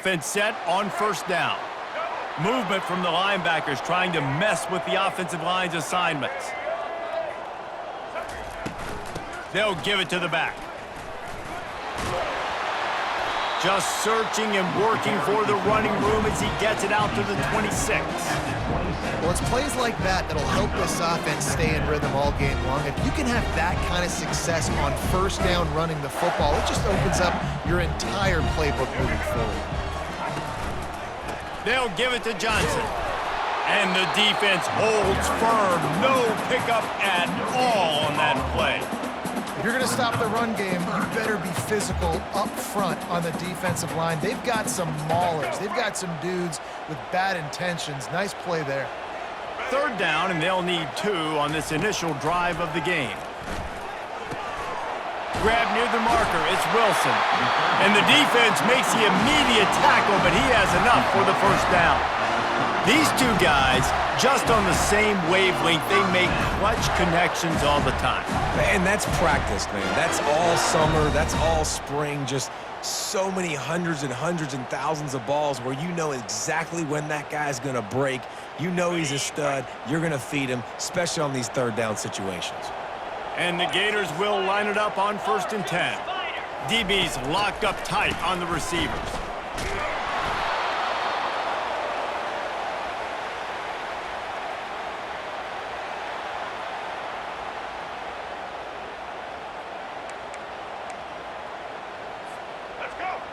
defense set on first down. Movement from the linebackers trying to mess with the offensive line's assignments. They'll give it to the back. Just searching and working for the running room as he gets it out to the 26. Well, it's plays like that that'll help this offense stay in rhythm all game long. If you can have that kind of success on first down running the football, it just opens up your entire playbook moving forward. They'll give it to Johnson. And the defense holds firm. No pickup at all on that play. If you're going to stop the run game, you better be physical up front on the defensive line. They've got some maulers. They've got some dudes with bad intentions. Nice play there. Third down, and they'll need 2 on this initial drive of the game. Grab near the marker, it's Wilson. And the defense makes the immediate tackle, but he has enough for the first down. These two guys, just on the same wavelength, they make clutch connections all the time. And that's practice, man. That's all summer, that's all spring, just so many hundreds and thousands of balls where you know exactly when that guy's going to break. You know he's a stud. You're going to feed him, especially on these third down situations. And the Gators will line it up on 1st and 10. DB's locked up tight on the receivers.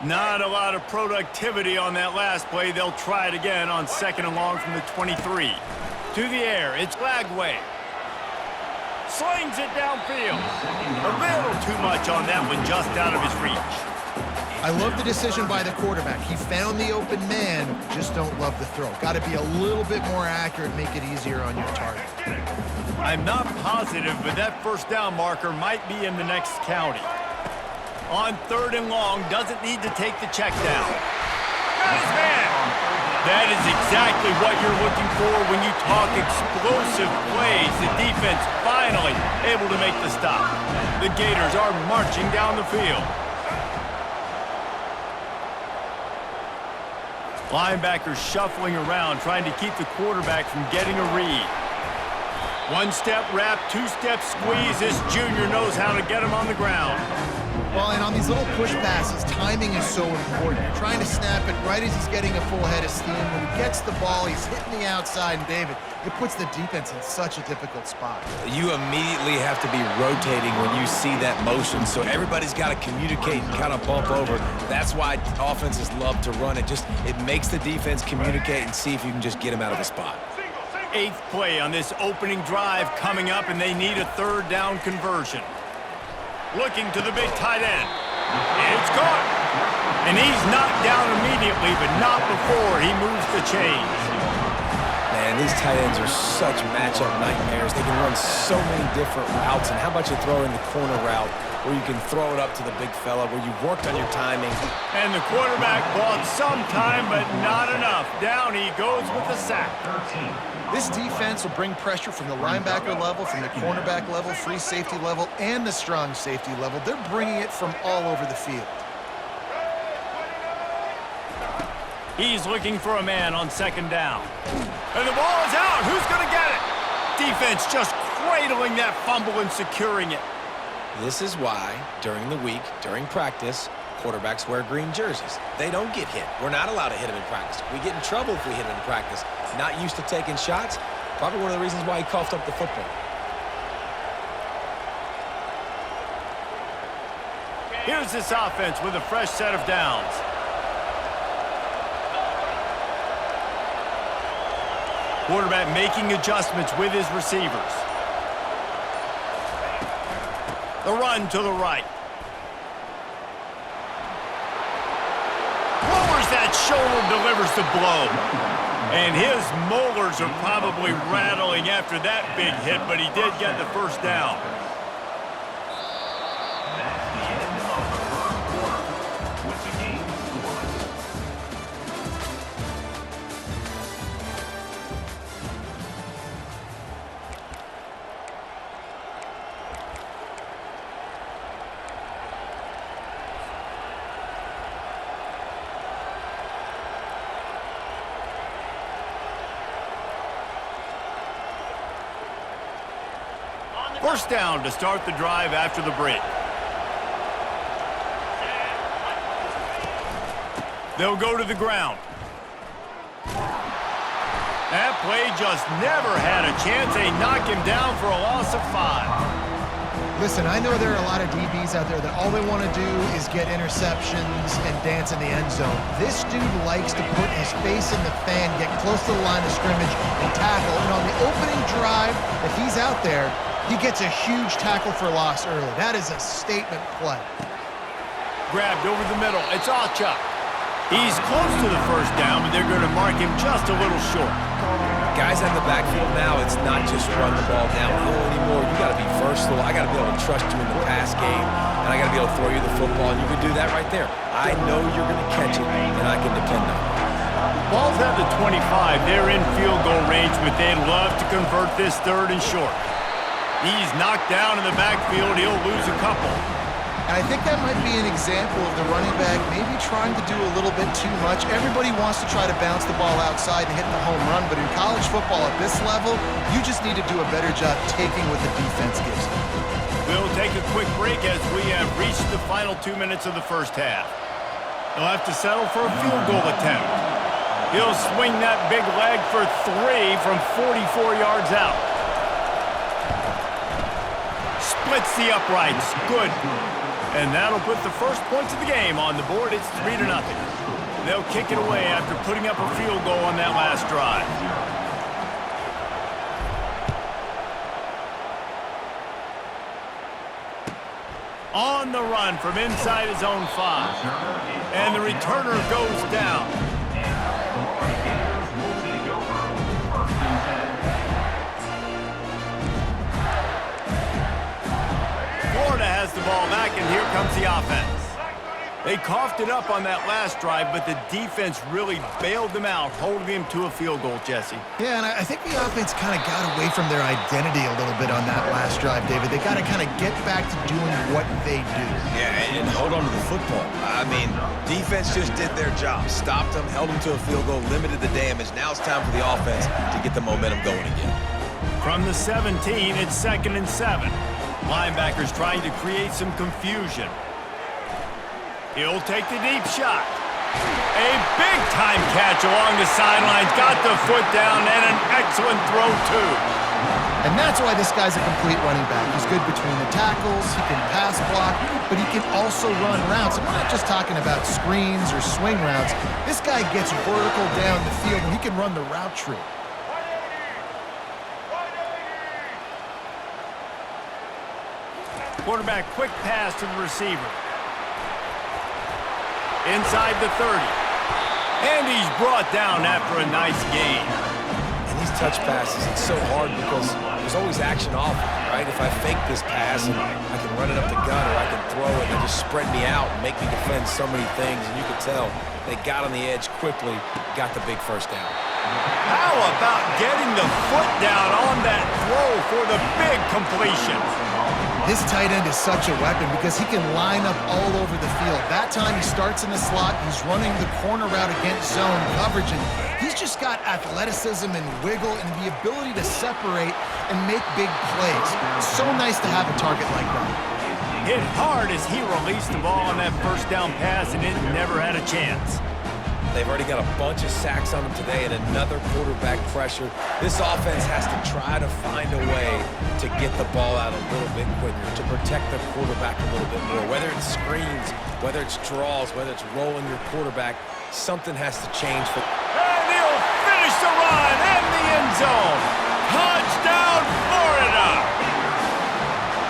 Not a lot of productivity on that last play. They'll try it again on 2nd and long from the 23. To the air, it's Glagway. Slings it downfield. A little too much on that one, just out of his reach. I love the decision by the quarterback. He found the open man, just don't love the throw. Got to be a little bit more accurate, make it easier on your target. I'm not positive, but that first down marker might be in the next county. On 3rd and long, doesn't need to take the check down. Got his man. That is exactly what you're looking for when you talk explosive plays. The defense finally able to make the stop. The Gators are marching down the field. Linebackers shuffling around, trying to keep the quarterback from getting a read. One-step wrap, two-step squeeze. This junior knows how to get him on the ground. Well, and on these little push passes, timing is so important. You're trying to snap it right as he's getting a full head of steam. When he gets the ball, he's hitting the outside, and David, it puts the defense in such a difficult spot. You immediately have to be rotating when you see that motion, so everybody's got to communicate and kind of bump over. That's why offenses love to run it. It makes the defense communicate and see if you can just get him out of the spot. 8th play on this opening drive coming up, and they need a 3rd down conversion. Looking to the big tight end. It's caught. And he's knocked down immediately, but not before he moves the chains. Man, these tight ends are such matchup nightmares. They can run so many different routes. And how about you throw in the corner route where you can throw it up to the big fella, where you've worked on your timing. And the quarterback bought some time, but not enough. Down he goes with the sack. This defense will bring pressure from the linebacker level, from the cornerback level, free safety level, and the strong safety level. They're bringing it from all over the field. He's looking for a man on 2nd down. And the ball is out. Who's going to get it? Defense just cradling that fumble and securing it. This is why, during the week, during practice, quarterbacks wear green jerseys. They don't get hit. We're not allowed to hit them in practice. We get in trouble if we hit them in practice. Not used to taking shots. Probably one of the reasons why he coughed up the football. Here's this offense with a fresh set of downs. Quarterback making adjustments with his receivers. The run to the right. Lowers that shoulder, delivers the blow. And his molars are probably rattling after that big hit, but he did get the first down. First down to start the drive after the break. They'll go to the ground. That play just never had a chance. They knock him down for a loss of 5. Listen, I know there are a lot of DBs out there that all they want to do is get interceptions and dance in the end zone. This dude likes to put his face in the fan, get close to the line of scrimmage, and tackle. And on the opening drive, if he's out there, he gets a huge tackle for loss early. That is a statement play. Grabbed over the middle. It's Alchuk. He's close to the first down, but they're going to mark him just a little short. Guys in the backfield now, it's not just run the ball downhill anymore. You got to be versatile. I got to be able to trust you in the pass game, and I got to be able to throw you the football, and you can do that right there. I know you're going to catch it, and I can depend on it. Ball's at the 25. They're in field goal range, but they'd love to convert this third and short. He's knocked down in the backfield. He'll lose a couple. And I think that might be an example of the running back maybe trying to do a little bit too much. Everybody wants to try to bounce the ball outside and hit the home run, but in college football at this level, you just need to do a better job taking what the defense gives you. We'll take a quick break as we have reached the final 2 minutes of the first half. He'll have to settle for a field goal attempt. He'll swing that big leg for 3 from 44 yards out. Splits the uprights. Good. And that'll put the first points of the game on the board. It's 3-0. They'll kick it away after putting up a field goal on that last drive. On the run from inside his own 5. And the returner goes down. Florida has the ball back, and here comes the offense. They coughed it up on that last drive, but the defense really bailed them out, holding them to a field goal, Jesse. Yeah, and I think the offense kind of got away from their identity a little bit on that last drive, David. They got to kind of get back to doing what they do. Yeah, and hold on to the football. I mean, defense just did their job. Stopped them, held them to a field goal, limited the damage. Now it's time for the offense to get the momentum going again. From the 17, it's 2nd and 7. Linebackers trying to create some confusion. He'll take the deep shot. A big-time catch along the sidelines. Got the foot down and an excellent throw, too. And that's why this guy's a complete running back. He's good between the tackles, he can pass block, but he can also run routes. And we're not just talking about screens or swing routes. This guy gets vertical down the field, and he can run the route tree. Quarterback quick pass to the receiver. Inside the 30. And he's brought down after a nice gain. And these touch passes, it's so hard because there's always action off, right? If I fake this pass, and I can run it up the gut, or I can throw it and just spread me out and make me defend so many things. And you could tell they got on the edge quickly, got the big first down. How about getting the foot down on that throw for the big completion? This tight end is such a weapon because he can line up all over the field. That time he starts in the slot, he's running the corner route against zone coverage, and he's just got athleticism and wiggle and the ability to separate and make big plays. It's so nice to have a target like that. Hit hard as he released the ball on that first down pass, and it never had a chance. They've already got a bunch of sacks on them today and another quarterback pressure. This offense has to try to find a way to get the ball out a little bit quicker, to protect the quarterback a little bit more. Whether it's screens, whether it's draws, whether it's rolling your quarterback, something has to change. And he'll finish the run in the end zone. Touchdown, Florida!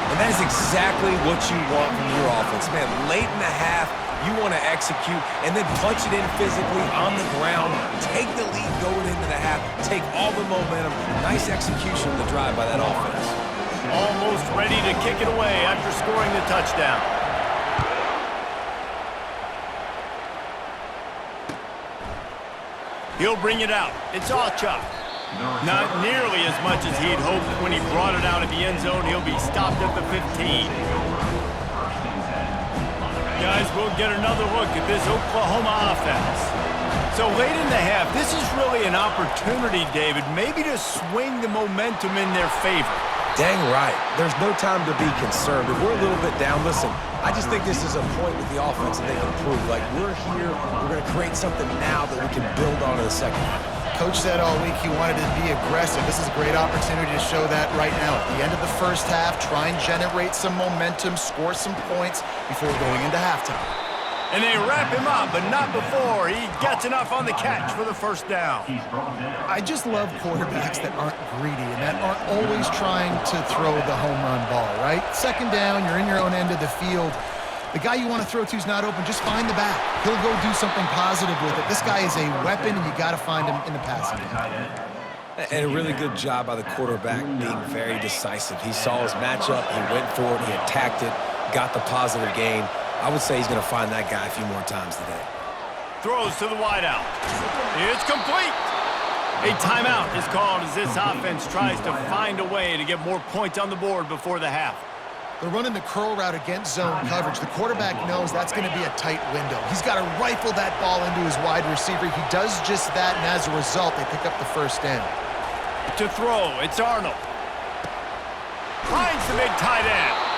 And that is exactly what you want from your offense. Man, late in the half, you want to execute and then punch it in physically on the ground, take the lead going into the half, take all the momentum. Nice execution of the drive by that offense. Almost ready to kick it away after scoring the touchdown. He'll bring it out. It's Alchuk. Not nearly as much as he'd hoped when he brought it out at the end zone. He'll be stopped at the 15. Guys, we'll get another look at this Oklahoma offense. So late in the half, this is really an opportunity, David, maybe to swing the momentum in their favor. Dang right. There's no time to be concerned. If we're a little bit down, listen, I just think this is a point with the offense that they can prove. Like, we're here, we're going to create something now that we can build on in the second half. Coach said all week he wanted to be aggressive. This is a great opportunity to show that right now. At the end of the first half, try and generate some momentum, score some points before going into halftime. And they wrap him up, but not before he gets enough on the catch for the first down. I just love quarterbacks that aren't greedy and that aren't always trying to throw the home run ball, right? Second down, you're in your own end of the field. The guy you want to throw to is not open. Just find the back. He'll go do something positive with it. This guy is a weapon, and you got to find him in the passing game. And a really good job by the quarterback being very decisive. He saw his matchup, he went for it, he attacked it, got the positive gain. I would say he's going to find that guy a few more times today. Throws to the wideout. It's complete. A timeout is called as this offense tries to find a way to get more points on the board before the half. They're running the curl route against zone coverage. The quarterback knows that's going to be a tight window. He's got to rifle that ball into his wide receiver. He does just that, and as a result, they pick up the first down. To throw, it's Arnold. Finds the big tight end.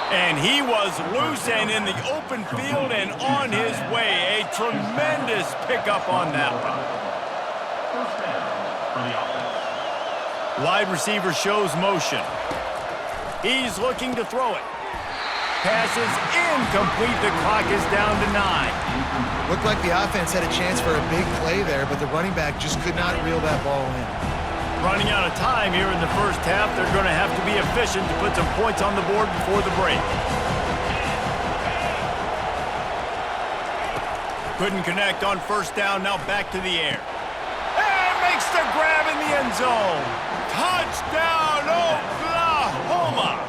And he was loose and in the open field and on his way. A tremendous pickup on that one. Wide receiver shows motion. He's looking to throw it. Pass is incomplete. The clock is down to 9. Looked like the offense had a chance for a big play there, but the running back just could not reel that ball in. Running out of time here in the first half. They're going to have to be efficient to put some points on the board before the break. Couldn't connect on first down. Now back to the air. And makes the grab in the end zone. Touchdown, Oklahoma!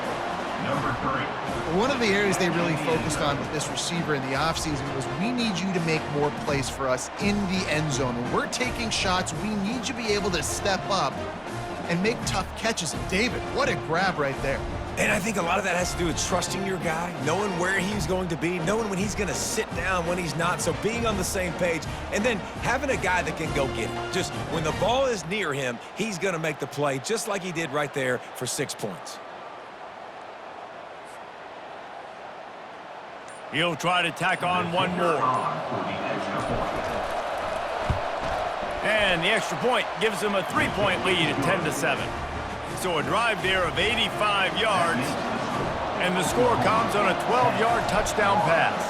One of the areas they really focused on with this receiver in the offseason was we need you to make more plays for us in the end zone. When we're taking shots, we need you to be able to step up and make tough catches. And David, what a grab right there. And I think a lot of that has to do with trusting your guy, knowing where he's going to be, knowing when he's going to sit down, when he's not. So being on the same page, and then having a guy that can go get it. Just when the ball is near him, he's going to make the play, just like he did right there for 6 points. He'll try to tack on one more. And the extra point gives him a 3-point lead at 10-7. So a drive there of 85 yards, and the score comes on a 12-yard touchdown pass.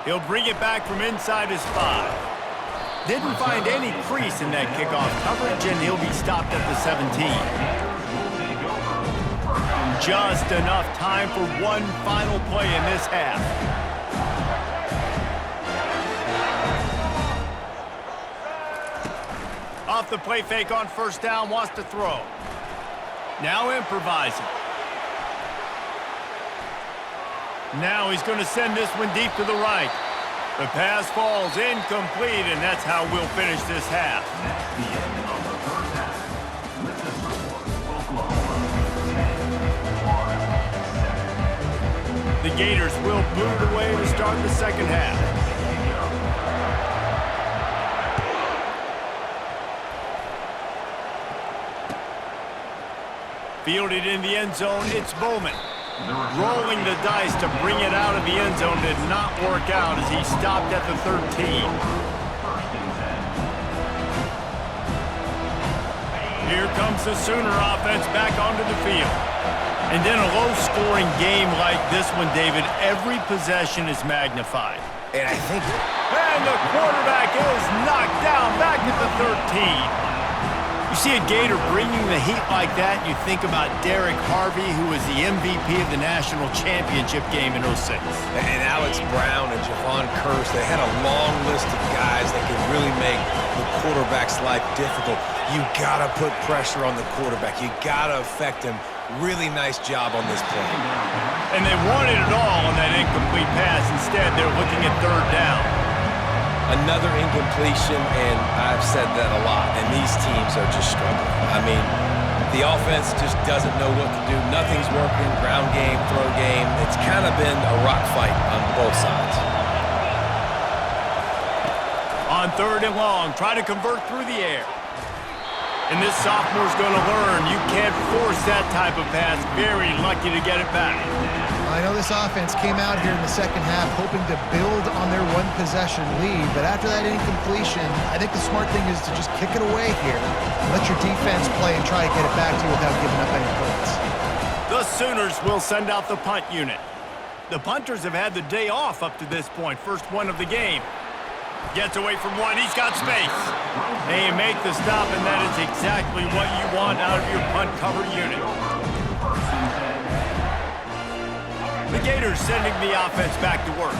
He'll bring it back from inside his 5. Didn't find any crease in that kickoff coverage, and he'll be stopped at the 17. Just enough time for one final play in this half. Off the play fake on first down, wants to throw. Now improvising. Now he's going to send this one deep to the right. The pass falls incomplete, and that's how we'll finish this half. The Gators will boot away to start the second half. Fielded in the end zone, it's Bowman. Rolling the dice to bring it out of the end zone did not work out as he stopped at the 13. Here comes the Sooner offense back onto the field. And in a low-scoring game like this one, David, every possession is magnified. And I think... And the quarterback is knocked down back at the 13. You see a Gator bringing the heat like that, you think about Derek Harvey, who was the MVP of the national championship game in 06. And Alex Brown and Javon Curse, they had a long list of guys that could really make the quarterback's life difficult. You got to put pressure on the quarterback. You got to affect him. Really nice job on this play. And they wanted it all on that incomplete pass. Instead, they're looking at third down. Another incompletion, and I've said that a lot, and these teams are just struggling. I mean, the offense just doesn't know what to do. Nothing's working, ground game, throw game. It's kind of been a rock fight on both sides. On On 3rd and long, try to convert through the air. And this sophomore's going to learn you can't force that type of pass. Very lucky to get it back. I know this offense came out here in the second half hoping to build on their one-possession lead, but after that incompletion, I think the smart thing is to just kick it away here. Let your defense play and try to get it back to you without giving up any points. The Sooners will send out the punt unit. The punters have had the day off up to this point. First one of the game. Gets away from one. He's got space. They make the stop, and that is exactly what you want out of your punt cover unit. The Gators sending the offense back to work.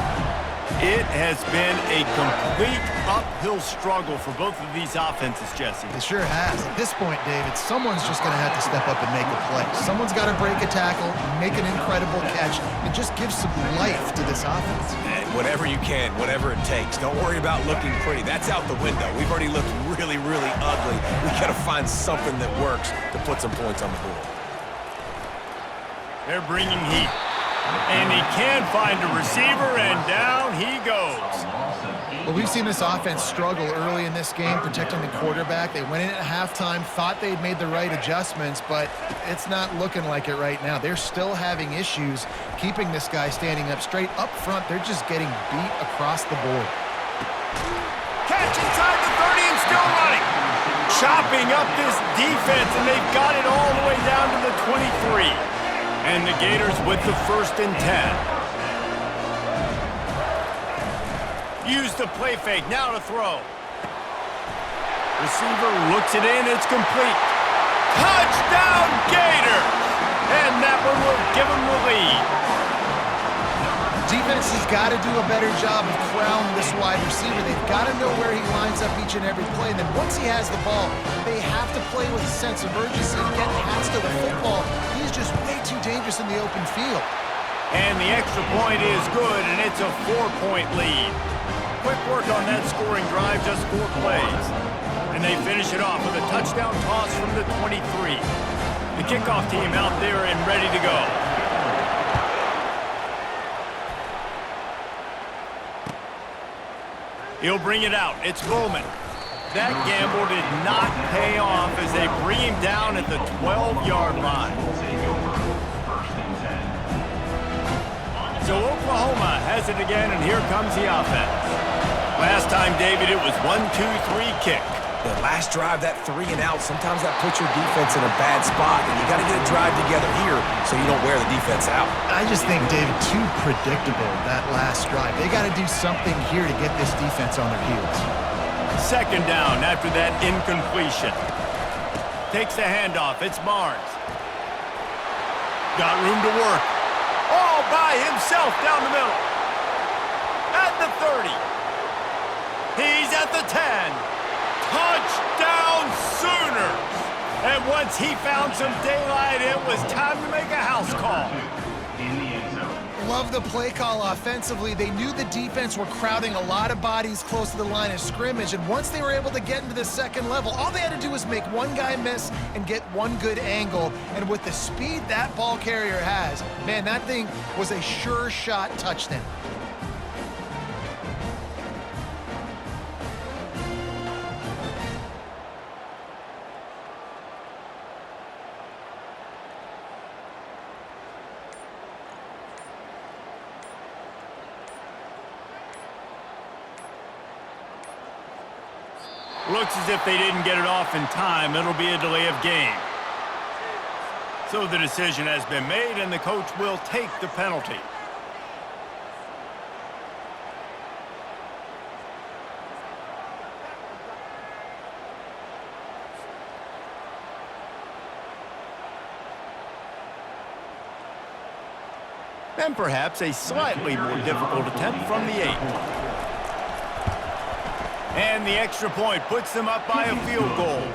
It has been a complete uphill struggle for both of these offenses, Jesse. It sure has. At this point, David, someone's just going to have to step up and make a play. Someone's got to break a tackle, make an incredible catch, and just give some life to this offense. And whatever you can, whatever it takes. Don't worry about looking pretty. That's out the window. We've already looked really, really ugly. We got to find something that works to put some points on the board. They're bringing heat. And he can find a receiver, and down he goes. Well, we've seen this offense struggle early in this game, protecting the quarterback. They went in at halftime, thought they'd made the right adjustments, but it's not looking like it right now. They're still having issues keeping this guy standing up straight. Up front, they're just getting beat across the board. Catch inside the 30 and still running. Chopping up this defense, and they've got it all the way down to the 23. And the Gators with the 1st and 10. Use the play fake, now to throw. Receiver looks it in, it's complete. Touchdown Gators! And that one will give them the lead. Defense has got to do a better job of corralling this wide receiver. They've got to know where he lines up each and every play. And then once he has the ball, they have to play with a sense of urgency and get past to the football. He's just way too dangerous in the open field. And the extra point is good, and it's a 4-point lead. Quick work on that scoring drive, just 4 plays. And they finish it off with a touchdown toss from the 23. The kickoff team out there and ready to go. He'll bring it out. It's Bowman. That gamble did not pay off as they bring him down at the 12-yard line. So Oklahoma has it again, and here comes the offense. Last time, David, it was 1-2-3 kick. The last drive, that 3 and out, sometimes that puts your defense in a bad spot, and you got to get a drive together here so you don't wear the defense out. I just think, David, too predictable, that last drive. They got to do something here to get this defense on their heels. 2nd down after that incompletion. Takes the handoff. It's Barnes. Got room to work. All by himself down the middle. At the 30. He's at the 10. Touchdown Sooners! And once he found some daylight, it was time to make a house call. Love the play call offensively. They knew the defense were crowding a lot of bodies close to the line of scrimmage, and once they were able to get into the 2nd level, all they had to do was make one guy miss and get one good angle. And with the speed that ball carrier has, man, that thing was a sure shot touchdown. Looks as if they didn't get it off in time. It'll be a delay of game. So the decision has been made, and the coach will take the penalty. And perhaps a slightly more difficult attempt from the 8. And the extra point puts them up by a field goal.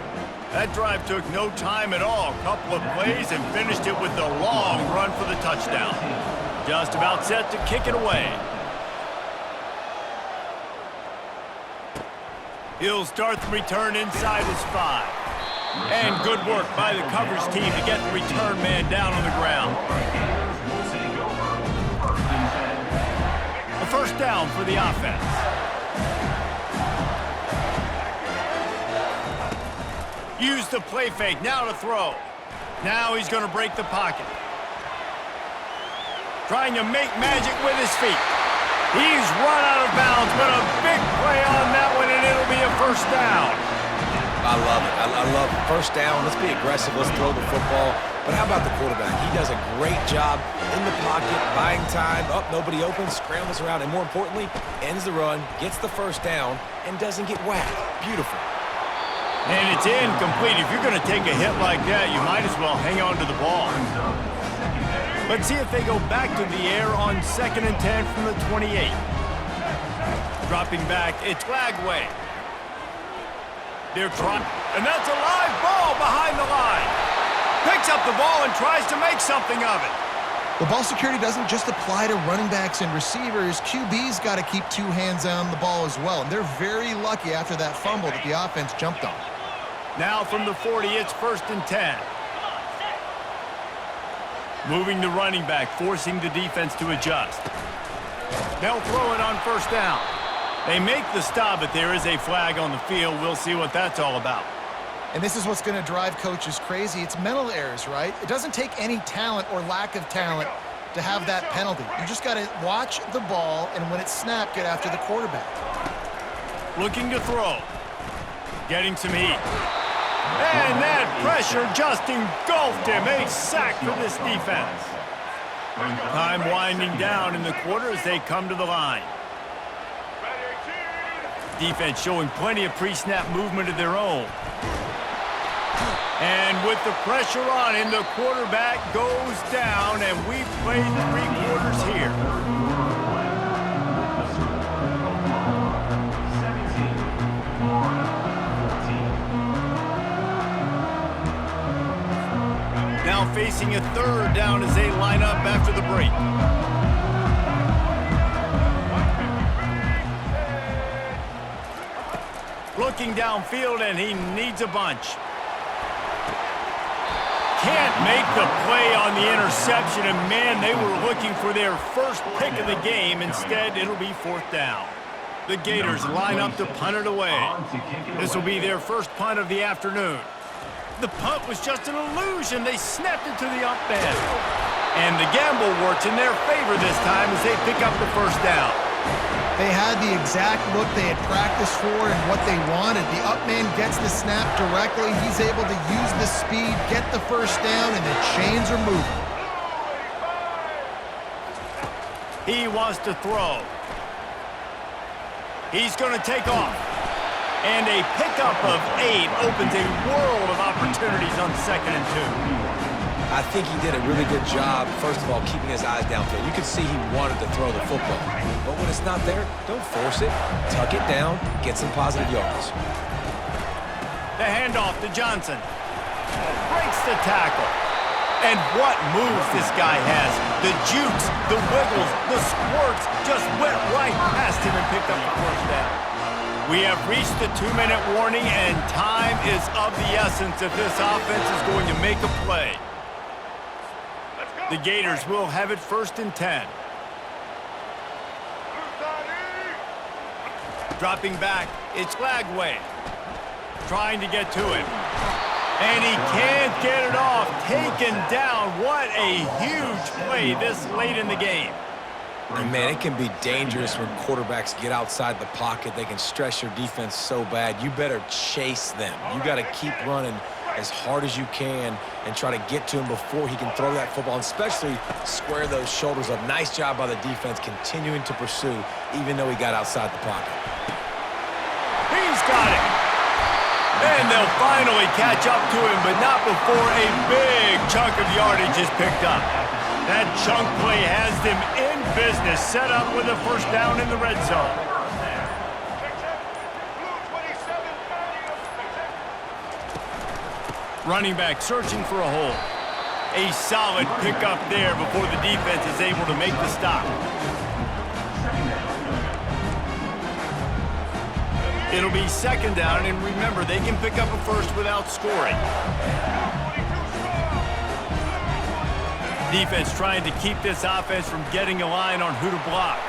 That drive took no time at all. Couple of plays and finished it with a long run for the touchdown. Just about set to kick it away. He'll start the return inside his 5. And good work by the coverage team to get the return man down on the ground. A 1st down for the offense. Use the play fake, now to throw. Now he's going to break the pocket. Trying to make magic with his feet. He's run out of bounds, but a big play on that one, and it'll be a first down. I love it. I love first down. Let's be aggressive. Let's throw the football. But how about the quarterback? He does a great job in the pocket, buying time. Up, nobody open, scrambles around, and more importantly, ends the run, gets the first down, and doesn't get whacked. Beautiful. And it's incomplete. If you're going to take a hit like that, you might as well hang on to the ball. Let's see if they go back to the air on 2nd and 10 from the 28. Dropping back, it's Flagway. They're trying, and that's a live ball behind the line. Picks up the ball and tries to make something of it. The ball security doesn't just apply to running backs and receivers. QB's got to keep two hands on the ball as well. And they're very lucky after that fumble that the offense jumped on. Now from the 40, it's 1st and 10. Moving the running back, forcing the defense to adjust. They'll throw it on first down. They make the stop, but there is a flag on the field. We'll see what that's all about. And this is what's going to drive coaches crazy. It's mental errors, right? It doesn't take any talent or lack of talent to have that penalty. You just got to watch the ball, and when it's snapped, get after the quarterback. Looking to throw. Getting some heat. And that pressure just engulfed him. A sack for this defense. Time winding down in the quarter as they come to the line. Defense showing plenty of pre-snap movement of their own. And with the pressure on him, the quarterback goes down, and we've played 3 quarters here. Now facing a 3rd down as they line up after the break. Looking downfield, and he needs a bunch. Can't make the play on the interception, and man, they were looking for their first pick of the game. Instead, it'll be 4th down. The Gators line up to punt it away. This will be their first punt of the afternoon. The punt was just an illusion. They snapped it to the up end. And the gamble works in their favor this time as they pick up the first down. They had the exact look they had practiced for and what they wanted. The up man gets the snap directly. He's able to use the speed, get the first down, and the chains are moving. He wants to throw. He's going to take off. And a pickup of 8 opens a world of opportunities on 2nd and 2. I think he did a really good job, first of all, keeping his eyes downfield. You could see he wanted to throw the football. But when it's not there, don't force it. Tuck it down, get some positive yards. The handoff to Johnson. Breaks the tackle. And what moves this guy has. The jukes, the wiggles, the squirts just went right past him and picked up the first down. We have reached the 2-minute warning, and time is of the essence if this offense is going to make a play. The Gators will have it 1st and 10. Dropping back, it's Flagway. Trying to get to him. And he can't get it off. Taken down. What a huge play this late in the game. And man, it can be dangerous when quarterbacks get outside the pocket. They can stress your defense so bad. You better chase them. You got to keep running as hard as you can and try to get to him before he can throw that football, and especially square those shoulders up. Nice job by the defense continuing to pursue even though he got outside the pocket. He's got it. And they'll finally catch up to him, but not before a big chunk of yardage is picked up. That chunk play has them in business, set up with a first down in the red zone. Running back searching for a hole. A solid pickup there before the defense is able to make the stop. It'll be 2nd down, and remember, they can pick up a first without scoring. Defense trying to keep this offense from getting a line on who to block.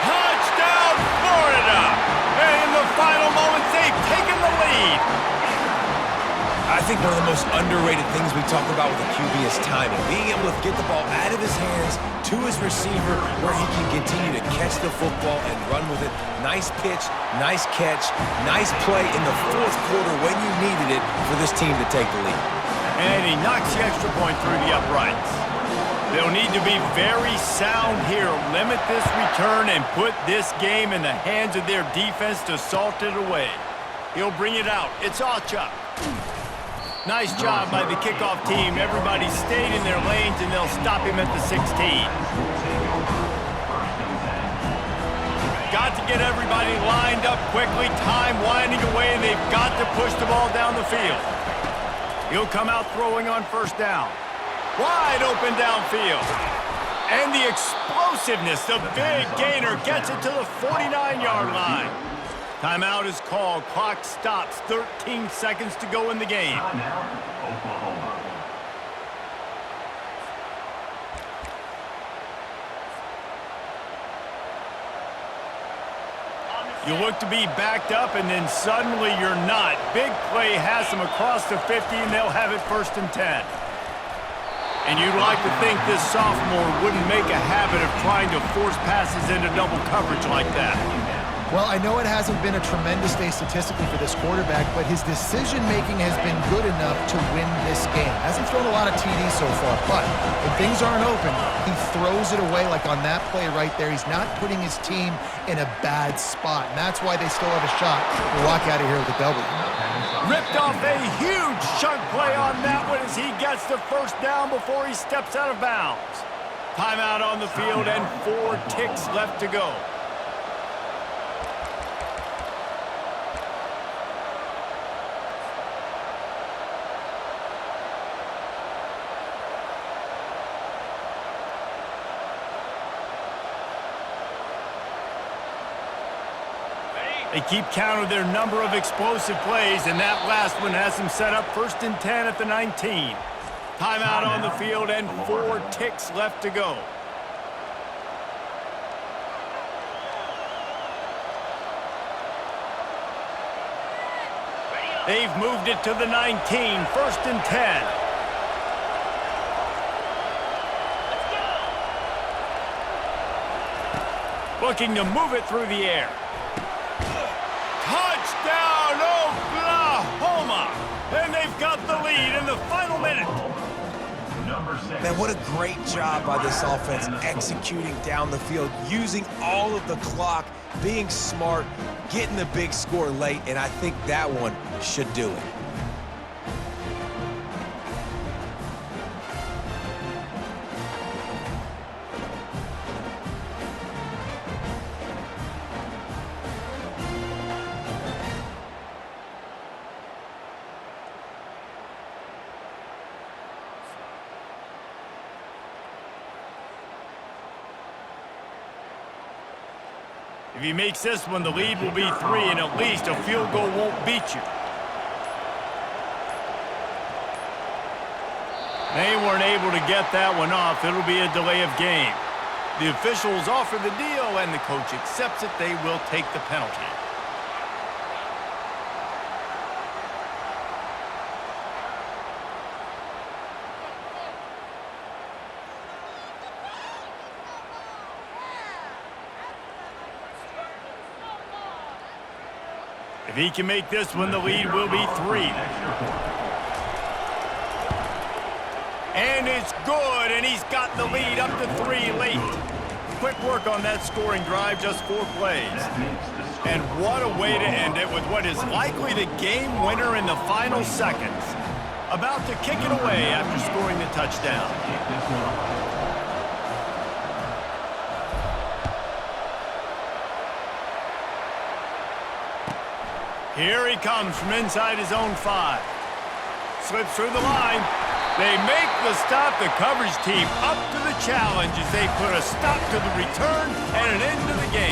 Touchdown, Florida! And in the final moments, they've taken the lead. lead. I think one of the most underrated things we talk about with a QB is timing. Being able to get the ball out of his hands to his receiver where he can continue to catch the football and run with it. Nice pitch, nice catch, nice play in the fourth quarter when you needed it for this team to take the lead. And he knocks the extra point through the uprights. They'll need to be very sound here. Limit this return and put this game in the hands of their defense to salt it away. He'll bring it out. It's Ocha. Nice job by the kickoff team. Everybody stayed in their lanes, and they'll stop him at the 16. Got to get everybody lined up quickly. Time winding away, and they've got to push the ball down the field. He'll come out throwing on first down. Wide open downfield. And the explosiveness, the big gainer, gets it to the 49-yard line. Timeout is called. Clock stops. 13 seconds to go in the game. You look to be backed up, and then suddenly you're not. Big play has them across the 50, and they'll have it 1st and 10. And you'd like to think this sophomore wouldn't make a habit of trying to force passes into double coverage like that. Well, I know it hasn't been a tremendous day statistically for this quarterback, but his decision-making has been good enough to win this game. Hasn't thrown a lot of TDs so far, but when things aren't open, he throws it away like on that play right there. He's not putting his team in a bad spot, and that's why they still have a shot to walk out of here with a W. Ripped off a huge chunk play on that one as he gets the first down before he steps out of bounds. Timeout on the field and 4 ticks left to go. They keep count of their number of explosive plays, and that last one has them set up 1st and 10 at the 19. Timeout on the field and 4 ticks left to go. They've moved it to the 19, 1st and 10. Looking to move it through the air. Touchdown, Oklahoma! And they've got the lead in the final minute. Man, what a great job by this offense executing down the field, using all of the clock, being smart, getting the big score late, and I think that one should do it. If he makes this one, the lead will be 3, and at least a field goal won't beat you. They weren't able to get that one off. It'll be a delay of game. The officials offer the deal, and the coach accepts it. They will take the penalty. If he can make this one, the lead will be 3. And it's good, and he's got the lead up to 3 late. Quick work on that scoring drive, just 4 plays. And what a way to end it with what is likely the game winner in the final seconds. About to kick it away after scoring the touchdown. Here he comes from inside his own 5. Slips through the line. They make the stop. The coverage team up to the challenge as they put a stop to the return and an end to the game.